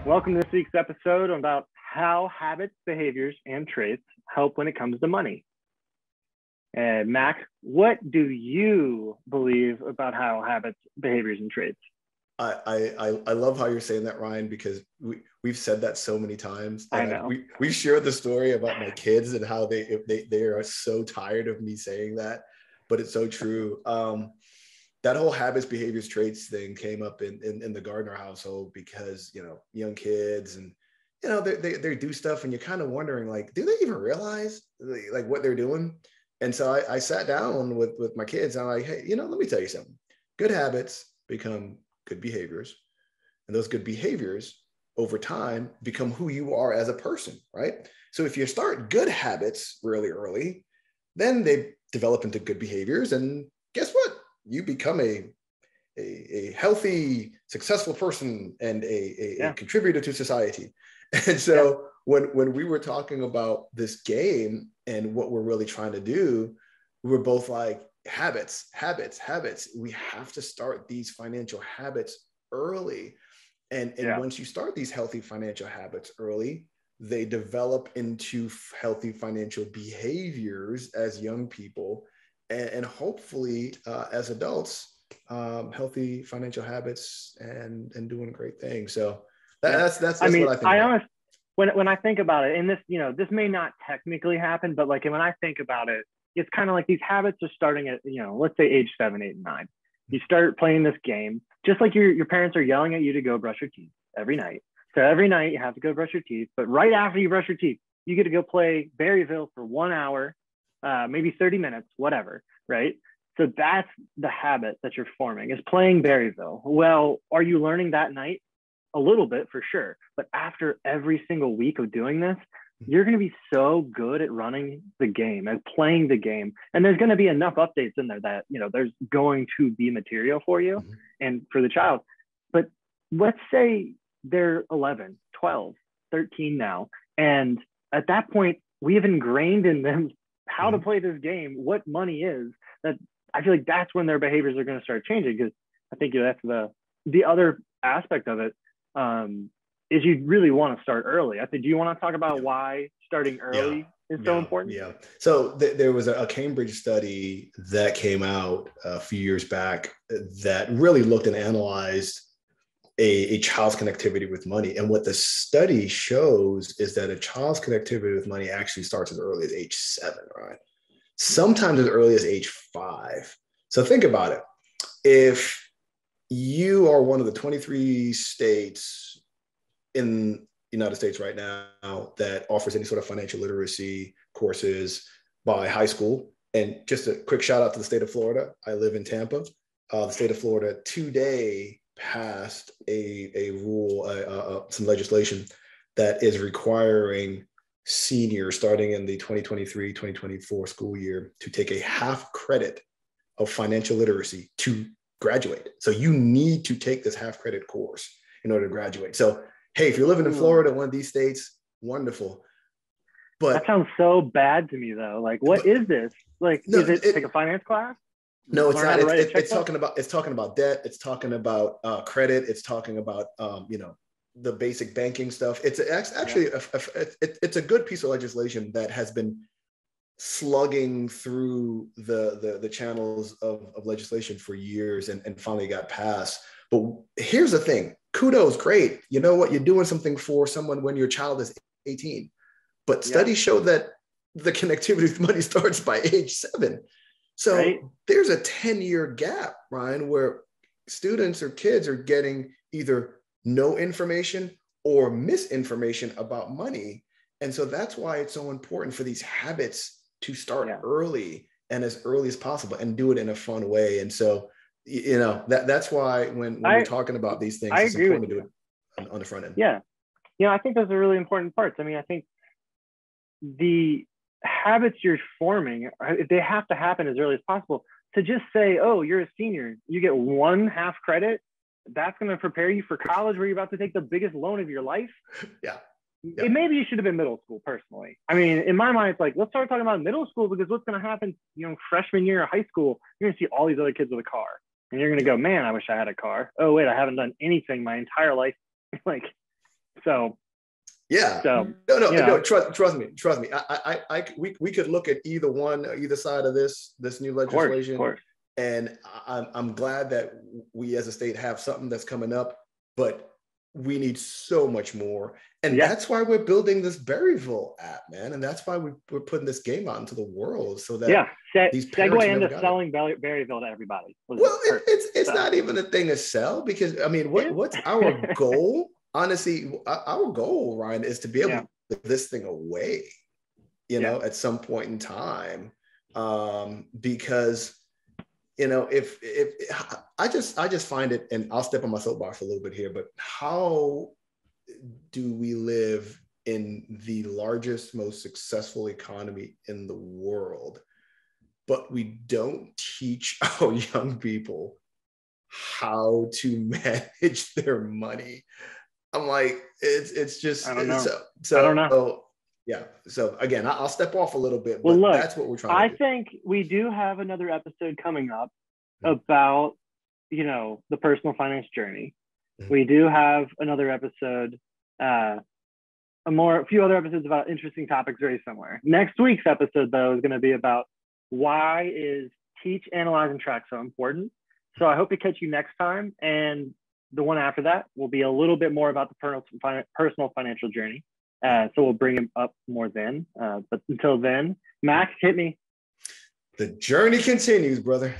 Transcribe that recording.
Welcome to this week's episode about how habits, behaviors, and traits help when it comes to money. And Mac, what do you believe about how habits, behaviors, and traits? I love how you're saying that, Ryan, because we've said that so many times. And I know. We shared the story about my kids and how they are so tired of me saying that, but it's so true. That whole habits, behaviors, traits thing came up in the Gardner household because, young kids and, they do stuff and you're kind of wondering, like, do they even realize like what they're doing? And so I sat down with my kids and I'm like, hey, let me tell you something. Good habits become good behaviors. And those good behaviors over time become who you are as a person, right? So if you start good habits really early, then they develop into good behaviors. And guess what? You become a healthy, successful person and a contributor to society. And so when we were talking about this game and what we're really trying to do, we were both like, habits. We have to start these financial habits early. And once you start these healthy financial habits early, they develop into healthy financial behaviors as young people. And hopefully, as adults, healthy financial habits and doing great things. So that's what I think. Honestly, when I think about it, and this may not technically happen, but like when I think about it, it's kind of like these habits are starting at, let's say age 7, 8, and 9. You start playing this game, just like your parents are yelling at you to go brush your teeth every night. So every night you have to go brush your teeth, but right after you brush your teeth, you get to go play Berryville for 1 hour. Maybe 30 minutes, whatever, right? So that's the habit that you're forming, is playing Berryville. Well, are you learning that night? A little bit for sure. But after every single week of doing this, you're going to be so good at running the game and playing the game. And there's going to be enough updates in there that, there's going to be material for you and for the child. But let's say they're 11, 12, 13 now. And at that point, we have ingrained in them how to play this game, what money is. That I feel like that's when their behaviors are going to start changing, because I think that's the other aspect of it, is you really want to start early. I think, do you want to talk about why starting early is so important? Yeah. So there was a Cambridge study that came out a few years back that really looked and analyzed a child's connectivity with money. And what the study shows is that a child's connectivity with money actually starts as early as age 7, right? Sometimes as early as age 5. So think about it. If you are one of the 23 states in the United States right now that offers any sort of financial literacy courses by high school, and just a quick shout out to the state of Florida. I live in Tampa. The state of Florida today passed a rule, some legislation that is requiring seniors starting in the 2023-2024 school year to take a half credit of financial literacy to graduate. So you need to take this half credit course in order to graduate. So, hey, if you're living in Florida, one of these states, wonderful. But that sounds so bad to me though. Like, what is this? Like, is it like a finance class? No, it's not. It's talking about debt. It's talking about credit. It's talking about the basic banking stuff. It's actually it's a good piece of legislation that has been slugging through the channels of legislation for years and finally got passed. But here's the thing: kudos, great. You know what? You're doing something for someone when your child is 18. But studies show that the connectivity with money starts by age 7. So there's a 10-year gap, Ryan, where students or kids are getting either no information or misinformation about money. And so that's why it's so important for these habits to start early and as early as possible and do it in a fun way. And so, that's why when we're talking about these things, it's important to do it on the front end. Yeah. I think those are really important parts. I mean, I think the habits you're forming, they have to happen as early as possible. To just say, oh, you're a senior, you get 1 half credit, that's going to prepare you for college where you're about to take the biggest loan of your life. Maybe you should have been middle school, personally. I mean, in my mind, it's like, let's start talking about middle school, because what's going to happen, freshman year of high school, you're going to see all these other kids with a car. And you're going to go, man, I wish I had a car. Oh, wait, I haven't done anything my entire life. Like, So yeah. So no. Trust me. We could look at either side of this new legislation. Of course. And I'm glad that we as a state have something that's coming up, but we need so much more. And that's why we're building this Berryville app, man. And that's why we're putting this game out into the world so that these parents segue into selling Berryville to everybody. Well, it's not even a thing to sell, because I mean, what's our goal? Honestly, our goal, Ryan, is to be able to put this thing away, at some point in time, because if I just find it, and I'll step on my soapbox a little bit here, but how do we live in the largest, most successful economy in the world, but we don't teach our young people how to manage their money? I'm like, it's just, I don't know. So I don't know. So again, I'll step off a little bit, but well, look, that's what we're trying to do. I think we do have another episode coming up about, the personal finance journey. We do have another episode, a few other episodes about interesting topics very similar. Next week's episode, though, is going to be about why is teach, analyze, and track so important. So I hope to catch you next time. And the one after that will be a little bit more about the personal financial journey. So we'll bring him up more then. But until then, Max, hit me. The journey continues, brother.